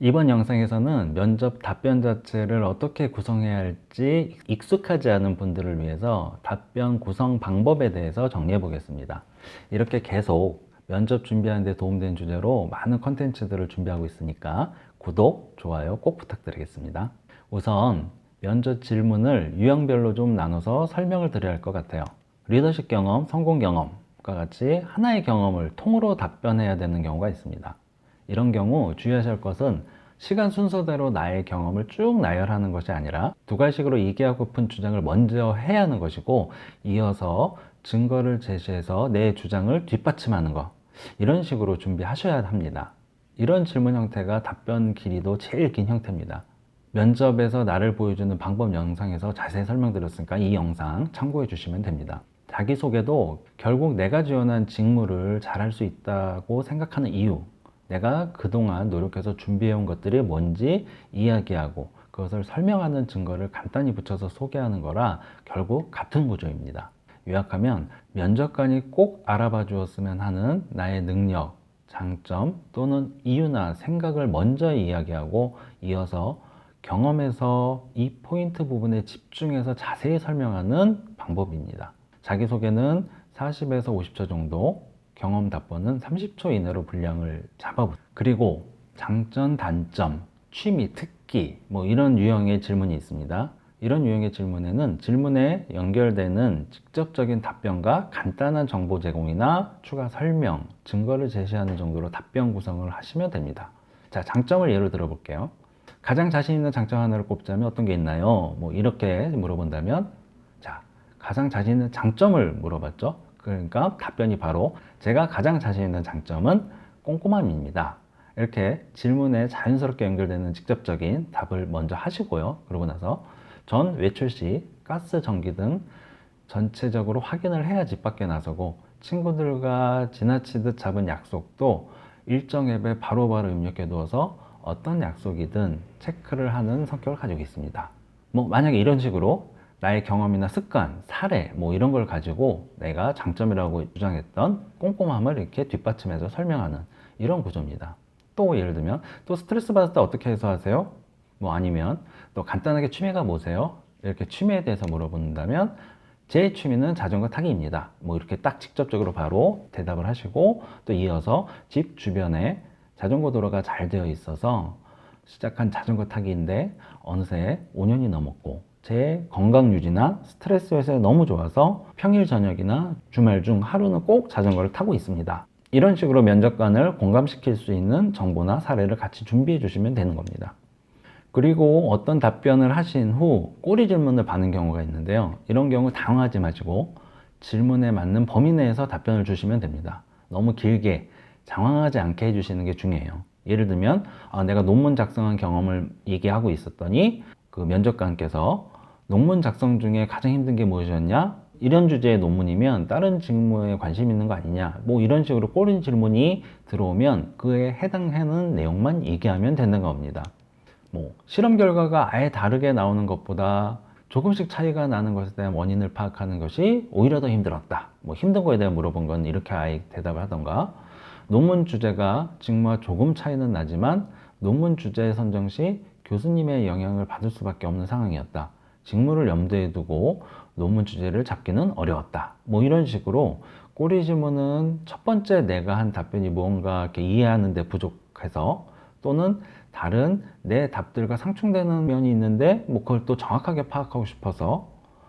이번 영상에서는 면접 답변 자체를 어떻게 구성해야 할지 익숙하지 않은 분들을 위해서 답변 구성 방법에 대해서 정리해 보겠습니다. 이렇게 계속 면접 준비하는 데 도움되는 주제로 많은 컨텐츠들을 준비하고 있으니까 구독, 좋아요 꼭 부탁드리겠습니다. 우선 면접 질문을 유형별로 좀 나눠서 설명을 드려야 할 것 같아요. 리더십 경험, 성공 경험과 같이 하나의 경험을 통으로 답변해야 되는 경우가 있습니다. 이런 경우 주의하셔야 할 것은 시간 순서대로 나의 경험을 쭉 나열하는 것이 아니라 두 가지식으로 얘기하고픈 주장을 먼저 해야 하는 것이고, 이어서 증거를 제시해서 내 주장을 뒷받침하는 것, 이런 식으로 준비하셔야 합니다. 이런 질문 형태가 답변 길이도 제일 긴 형태입니다. 면접에서 나를 보여주는 방법 영상에서 자세히 설명드렸으니까 이 영상 참고해 주시면 됩니다. 자기소개도 결국 내가 지원한 직무를 잘할 수 있다고 생각하는 이유, 내가 그동안 노력해서 준비해온 것들이 뭔지 이야기하고 그것을 설명하는 증거를 간단히 붙여서 소개하는 거라 결국 같은 구조입니다. 요약하면 면접관이 꼭 알아봐 주었으면 하는 나의 능력, 장점 또는 이유나 생각을 먼저 이야기하고, 이어서 경험에서 이 포인트 부분에 집중해서 자세히 설명하는 방법입니다. 자기소개는 40에서 50초 정도, 경험 답변은 30초 이내로 분량을 그리고 장점, 단점, 취미, 특기 이런 유형의 질문이 있습니다. 이런 유형의 질문에는 질문에 연결되는 직접적인 답변과 간단한 정보 제공이나 추가 설명, 증거를 제시하는 정도로 답변 구성을 하시면 됩니다. 자, 장점을 예로 들어 볼게요. 가장 자신 있는 장점 하나를 꼽자면 어떤 게 있나요? 이렇게 물어본다면, 자, 가장 자신 있는 장점을 물어봤죠. 그러니까 답변이 바로 제가 가장 자신 있는 장점은 꼼꼼함입니다. 이렇게 질문에 자연스럽게 연결되는 직접적인 답을 먼저 하시고요. 그러고 나서 전 외출 시 가스, 전기 등 전체적으로 확인을 해야 집 밖에 나서고, 친구들과 지나치듯 잡은 약속도 일정 앱에 바로바로 입력해 두어서 어떤 약속이든 체크를 하는 성격을 가지고 있습니다. 만약에 이런 식으로 나의 경험이나 습관, 사례 이런 걸 가지고 내가 장점이라고 주장했던 꼼꼼함을 이렇게 뒷받침해서 설명하는 이런 구조입니다. 또 예를 들면, 또 스트레스 받을 때 어떻게 해소하세요? 아니면 또 간단하게 취미가 뭐세요? 이렇게 취미에 대해서 물어본다면, 제 취미는 자전거 타기입니다. 이렇게 딱 직접적으로 바로 대답을 하시고, 또 이어서 집 주변에 자전거 도로가 잘 되어 있어서 시작한 자전거 타기인데 어느새 5년이 넘었고, 제 건강 유지나 스트레스 해소에 너무 좋아서 평일 저녁이나 주말 중 하루는 꼭 자전거를 타고 있습니다. 이런 식으로 면접관을 공감시킬 수 있는 정보나 사례를 같이 준비해 주시면 되는 겁니다. 그리고 어떤 답변을 하신 후 꼬리 질문을 받는 경우가 있는데요. 이런 경우 당황하지 마시고 질문에 맞는 범위 내에서 답변을 주시면 됩니다. 너무 길게 장황하지 않게 해주시는 게 중요해요. 예를 들면, 내가 논문 작성한 경험을 얘기하고 있었더니 그 면접관께서 논문 작성 중에 가장 힘든 게 무엇이었냐? 이런 주제의 논문이면 다른 직무에 관심 있는 거 아니냐? 이런 식으로 꼬리 질문이 들어오면 그에 해당하는 내용만 얘기하면 되는 겁니다. 실험 결과가 아예 다르게 나오는 것보다 조금씩 차이가 나는 것에 대한 원인을 파악하는 것이 오히려 더 힘들었다. 힘든 거에 대해 물어본 건 이렇게 아예 대답을 하던가, 논문 주제가 직무와 조금 차이는 나지만 논문 주제 선정 시 교수님의 영향을 받을 수밖에 없는 상황이었다. 직무를 염두에 두고 논문 주제를 잡기는 어려웠다. 이런 식으로 꼬리 질문은 첫 번째 내가 한 답변이 무언가 이렇게 이해하는 데 부족해서, 또는 다른 내 답들과 상충되는 면이 있는데 그걸 또 정확하게 파악하고 싶어서,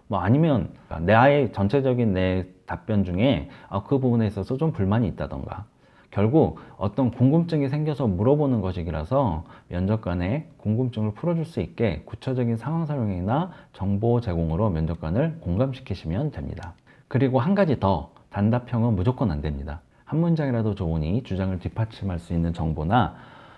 아니면 내 아예 전체적인 내 답변 중에 그 부분에 있어서 좀 불만이 있다던가, 결국 어떤 궁금증이 생겨서 물어보는 것이라서 면접관의 궁금증을 풀어줄 수 있게 구체적인 상황 설명이나 정보 제공으로 면접관을 공감시키시면 됩니다. 그리고 한 가지 더, 단답형은 무조건 안 됩니다. 한 문장이라도 좋으니 주장을 뒷받침할 수 있는 정보나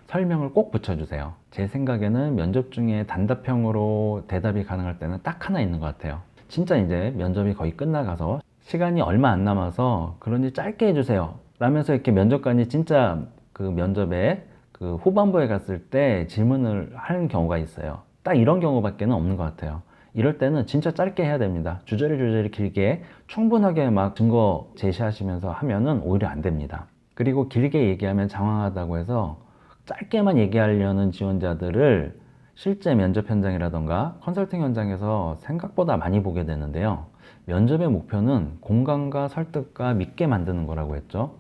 설명을 꼭 붙여주세요. 제 생각에는 면접 중에 단답형으로 대답이 가능할 때는 딱 하나 있는 것 같아요. 진짜 이제 면접이 거의 끝나가서 시간이 얼마 안 남아서 그러니 짧게 해주세요 라면서 이렇게 면접관이 진짜 그 면접에 그 후반부에 갔을 때 질문을 하는 경우가 있어요. 딱 이런 경우밖에 없는 것 같아요. 이럴 때는 진짜 짧게 해야 됩니다. 주저리 길게 충분하게 막 증거 제시하시면서 하면은 오히려 안 됩니다. 그리고 길게 얘기하면 장황하다고 해서 짧게만 얘기하려는 지원자들을 실제 면접 현장이라던가 컨설팅 현장에서 생각보다 많이 보게 되는데요. 면접의 목표는 공감과 설득과 믿게 만드는 거라고 했죠.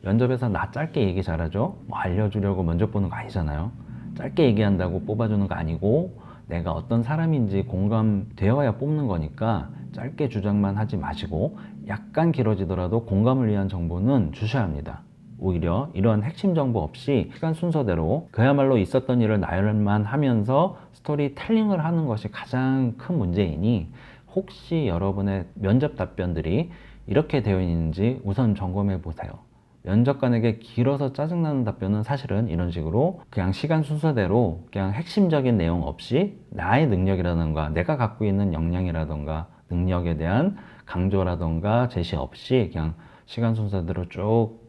면접에서 나 짧게 얘기 잘하죠? 뭐 알려주려고 면접 보는 거 아니잖아요. 짧게 얘기한다고 뽑아주는 거 아니고 내가 어떤 사람인지 공감되어야 뽑는 거니까 짧게 주장만 하지 마시고 약간 길어지더라도 공감을 위한 정보는 주셔야 합니다. 오히려 이런 핵심 정보 없이 시간 순서대로 그야말로 있었던 일을 나열만 하면서 스토리텔링을 하는 것이 가장 큰 문제이니 혹시 여러분의 면접 답변들이 이렇게 되어 있는지 우선 점검해 보세요. 면접관에게 길어서 짜증나는 답변은 사실은 이런 식으로 그냥 시간 순서대로 그냥 핵심적인 내용 없이 나의 능력이라던가 내가 갖고 있는 역량이라던가 능력에 대한 강조라던가 제시 없이 그냥 시간 순서대로 쭉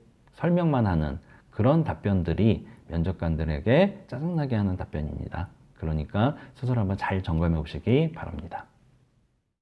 설명만 하는 그런 답변들이 면접관들에게 짜증나게 하는 답변입니다. 그러니까 스스로 한번 잘 점검해 보시기 바랍니다.